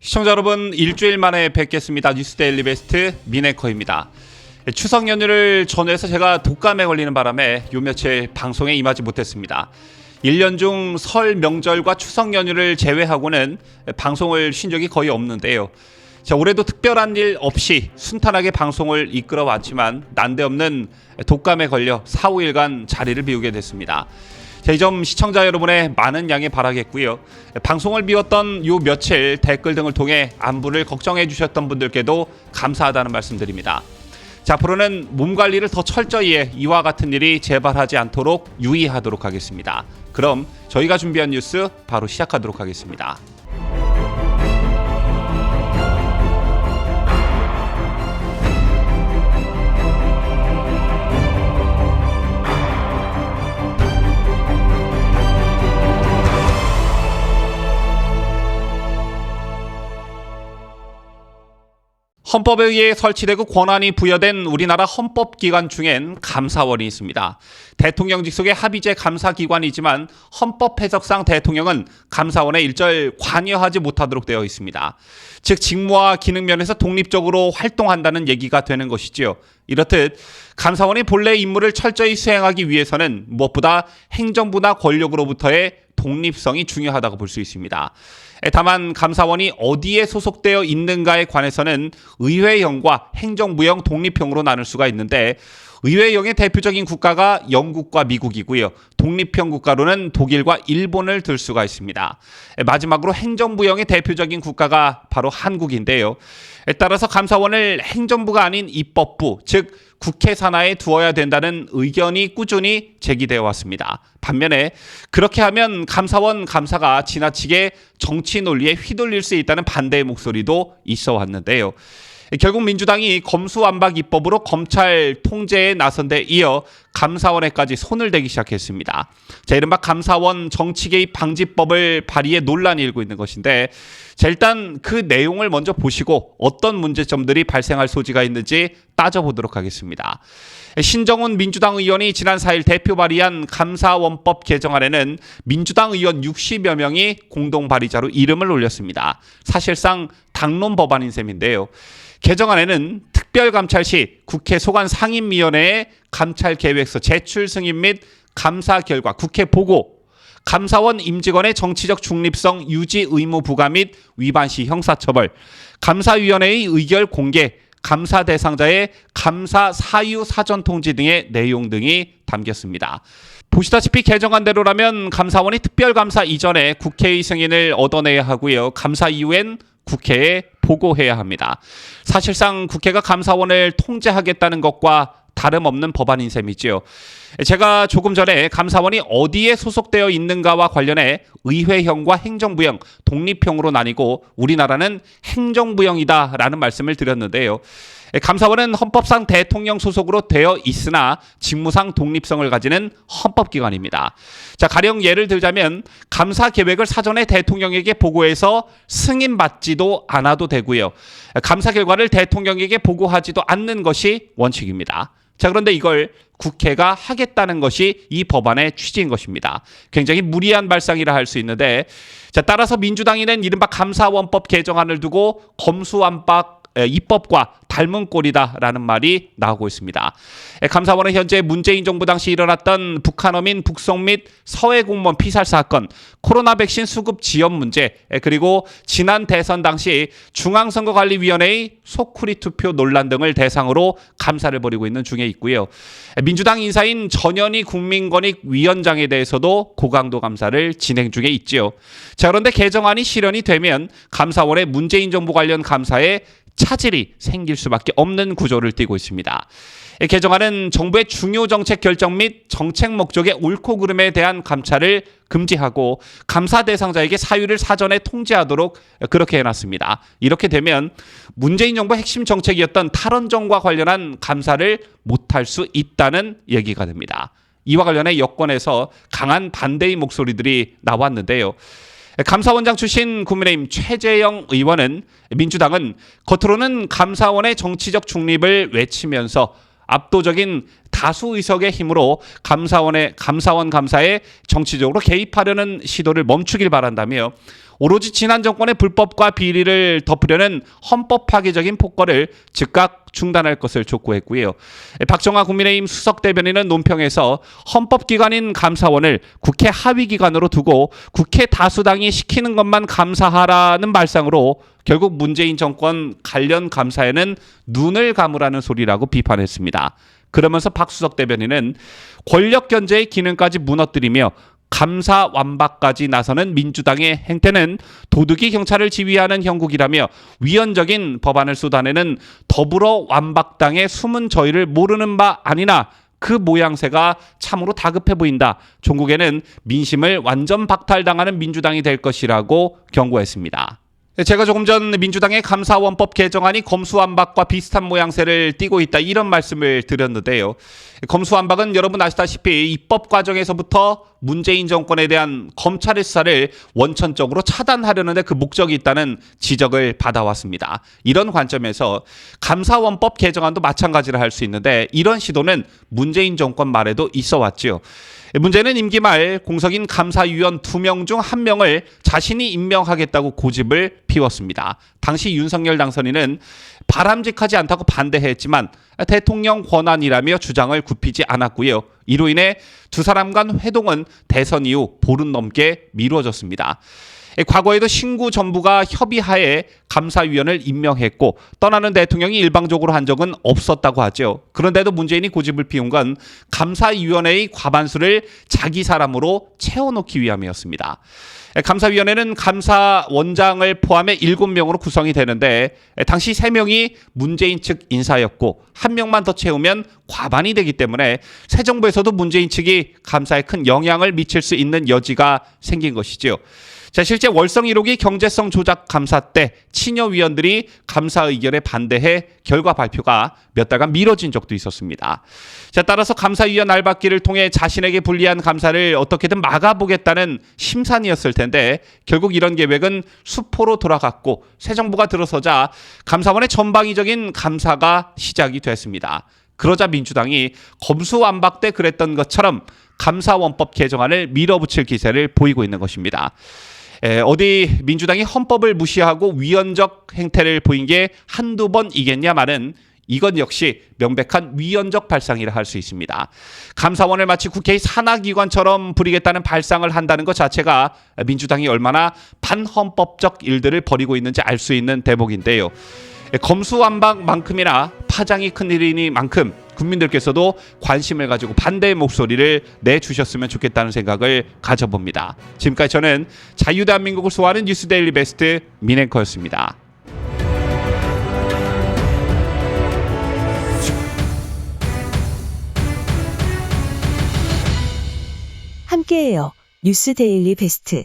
시청자 여러분, 일주일 만에 뵙겠습니다. 뉴스데일리 베스트 미네커입니다. 추석 연휴를 전후해서 제가 독감에 걸리는 바람에 요 며칠 방송에 임하지 못했습니다. 1년 중 설 명절과 추석 연휴를 제외하고는 방송을 쉰 적이 거의 없는데요. 자, 올해도 특별한 일 없이 순탄하게 방송을 이끌어 왔지만 난데없는 독감에 걸려 4, 5일간 자리를 비우게 됐습니다. 자, 이 점 시청자 여러분의 많은 양해 바라겠고요. 방송을 비웠던 요 며칠 댓글 등을 통해 안부를 걱정해 주셨던 분들께도 감사하다는 말씀드립니다. 자, 앞으로는 몸 관리를 더 철저히 해 이와 같은 일이 재발하지 않도록 유의하도록 하겠습니다. 그럼 저희가 준비한 뉴스 바로 시작하도록 하겠습니다. 헌법에 의해 설치되고 권한이 부여된 우리나라 헌법기관 중엔 감사원이 있습니다. 대통령 직속의 합의제 감사기관이지만 헌법 해석상 대통령은 감사원에 일절 관여하지 못하도록 되어 있습니다. 즉 직무와 기능 면에서 독립적으로 활동한다는 얘기가 되는 것이지요. 이렇듯 감사원이 본래 임무를 철저히 수행하기 위해서는 무엇보다 행정부나 권력으로부터의 독립성이 중요하다고 볼 수 있습니다. 다만 감사원이 어디에 소속되어 있는가에 관해서는 의회형과 행정부형 독립형으로 나눌 수가 있는데, 의회형의 대표적인 국가가 영국과 미국이고요. 독립형 국가로는 독일과 일본을 들 수가 있습니다. 마지막으로 행정부형의 대표적인 국가가 바로 한국인데요. 따라서 감사원을 행정부가 아닌 입법부, 즉 국회 산하에 두어야 된다는 의견이 꾸준히 제기되어 왔습니다. 반면에 그렇게 하면 감사원 감사가 지나치게 정치 논리에 휘둘릴 수 있다는 반대의 목소리도 있어 왔는데요. 결국 민주당이 검수완박 입법으로 검찰 통제에 나선 데 이어 감사원에까지 손을 대기 시작했습니다. 자, 이른바 감사원 정치개입 방지법을 발의해 논란이 일고 있는 것인데, 자, 일단 그 내용을 먼저 보시고 어떤 문제점들이 발생할 소지가 있는지 따져보도록 하겠습니다. 신정훈 민주당 의원이 지난 4일 대표 발의한 감사원법 개정안에는 민주당 의원 60여 명이 공동 발의자로 이름을 올렸습니다. 사실상 당론 법안인 셈인데요. 개정안에는 특별감찰 시 국회 소관상임위원회에 감찰계획서 제출 승인 및 감사 결과 국회 보고, 감사원 임직원의 정치적 중립성 유지 의무 부과 및 위반 시 형사처벌, 감사위원회의 의결 공개, 감사 대상자의 감사 사유 사전 통지 등의 내용 등이 담겼습니다. 보시다시피 개정안대로라면 감사원이 특별감사 이전에 국회의 승인을 얻어내야 하고요. 감사 이후엔 국회에 보고해야 합니다. 사실상 국회가 감사원을 통제하겠다는 것과 다름없는 법안인 셈이지요. 제가 조금 전에 감사원이 어디에 소속되어 있는가와 관련해 의회형과 행정부형, 독립형으로 나뉘고 우리나라는 행정부형이다라는 말씀을 드렸는데요. 감사원은 헌법상 대통령 소속으로 되어 있으나 직무상 독립성을 가지는 헌법기관입니다. 자, 가령 예를 들자면 감사 계획을 사전에 대통령에게 보고해서 승인받지도 않아도 되고요. 감사 결과를 대통령에게 보고하지도 않는 것이 원칙입니다. 자, 그런데 이걸 국회가 하겠다는 것이 이 법안의 취지인 것입니다. 굉장히 무리한 발상이라 할 수 있는데, 자, 따라서 민주당이 낸 이른바 감사원법 개정안을 두고 검수완박 입법과 닮은 꼴이다라는 말이 나오고 있습니다. 감사원은 현재 문재인 정부 당시 일어났던 북한 어민 북송 및 서해 공무원 피살 사건, 코로나 백신 수급 지연 문제, 그리고 지난 대선 당시 중앙선거관리위원회의 소쿠리 투표 논란 등을 대상으로 감사를 벌이고 있는 중에 있고요. 민주당 인사인 전현희 국민권익위원장에 대해서도 고강도 감사를 진행 중에 있지요. 자, 그런데 개정안이 실현이 되면 감사원의 문재인 정부 관련 감사에 차질이 생길 수밖에 없는 구조를 띠고 있습니다. 개정안은 정부의 중요 정책 결정 및 정책 목적의 옳고 그름에 대한 감찰을 금지하고 감사 대상자에게 사유를 사전에 통지하도록 그렇게 해놨습니다. 이렇게 되면 문재인 정부의 핵심 정책이었던 탈원전과 관련한 감사를 못할 수 있다는 얘기가 됩니다. 이와 관련해 여권에서 강한 반대의 목소리들이 나왔는데요. 감사원장 출신 국민의힘 최재형 의원은 민주당은 겉으로는 감사원의 정치적 중립을 외치면서 압도적인 다수 의석의 힘으로 감사원 감사에 정치적으로 개입하려는 시도를 멈추길 바란다며 오로지 지난 정권의 불법과 비리를 덮으려는 헌법 파괴적인 폭거를 즉각 중단할 것을 촉구했고요. 박정아 국민의힘 수석 대변인은 논평에서 헌법기관인 감사원을 국회 하위기관으로 두고 국회 다수당이 시키는 것만 감사하라는 발상으로 결국 문재인 정권 관련 감사에는 눈을 감으라는 소리라고 비판했습니다. 그러면서 박 수석 대변인은 권력 견제의 기능까지 무너뜨리며 감사 완박까지 나서는 민주당의 행태는 도둑이 경찰을 지휘하는 형국이라며 위헌적인 법안을 쏟아내는 더불어 완박당의 숨은 저희를 모르는 바 아니나 그 모양새가 참으로 다급해 보인다. 종국에는 민심을 완전 박탈당하는 민주당이 될 것이라고 경고했습니다. 제가 조금 전 민주당의 감사원법 개정안이 검수완박과 비슷한 모양새를 띠고 있다 이런 말씀을 드렸는데요. 검수완박은 여러분 아시다시피 입법 과정에서부터 문재인 정권에 대한 검찰의 수사를 원천적으로 차단하려는 데 그 목적이 있다는 지적을 받아왔습니다. 이런 관점에서 감사원법 개정안도 마찬가지를 할 수 있는데 이런 시도는 문재인 정권 말에도 있어 왔죠. 문제는 임기 말 공석인 감사위원 2명 중 1명을 자신이 임명하겠다고 고집을 피웠습니다. 당시 윤석열 당선인은 바람직하지 않다고 반대했지만 대통령 권한이라며 주장을 굽히지 않았고요. 이로 인해 두 사람 간 회동은 대선 이후 보름 넘게 미뤄졌습니다. 과거에도 신구 정부가 협의하에 감사위원을 임명했고 떠나는 대통령이 일방적으로 한 적은 없었다고 하죠. 그런데도 문재인이 고집을 피운 건 감사위원회의 과반수를 자기 사람으로 채워놓기 위함이었습니다. 감사위원회는 감사원장을 포함해 7명으로 구성이 되는데 당시 3명이 문재인 측 인사였고 1명만 더 채우면 과반이 되기 때문에 새 정부에서도 문재인 측이 감사에 큰 영향을 미칠 수 있는 여지가 생긴 것이죠. 자, 실제 월성 1호기 경제성 조작 감사 때 친여위원들이 감사 의견에 반대해 결과 발표가 몇 달간 미뤄진 적도 있었습니다. 자, 따라서 감사위원 알박기를 통해 자신에게 불리한 감사를 어떻게든 막아보겠다는 심산이었을 텐데 결국 이런 계획은 수포로 돌아갔고 새 정부가 들어서자 감사원의 전방위적인 감사가 시작이 됐습니다. 그러자 민주당이 검수완박 때 그랬던 것처럼 감사원법 개정안을 밀어붙일 기세를 보이고 있는 것입니다. 어디 민주당이 헌법을 무시하고 위헌적 행태를 보인 게 한두 번이겠냐마는 이건 역시 명백한 위헌적 발상이라 할 수 있습니다. 감사원을 마치 국회의 산하기관처럼 부리겠다는 발상을 한다는 것 자체가 민주당이 얼마나 반헌법적 일들을 벌이고 있는지 알 수 있는 대목인데요. 검수완박만큼이나 파장이 큰 일이니만큼 국민들께서도 관심을 가지고 반대의 목소리를 내주셨으면 좋겠다는 생각을 가져봅니다. 지금까지 저는 자유대한민국을 소화하는 뉴스데일리 베스트 민앵커였습니다. 함께해요. 뉴스데일리 베스트.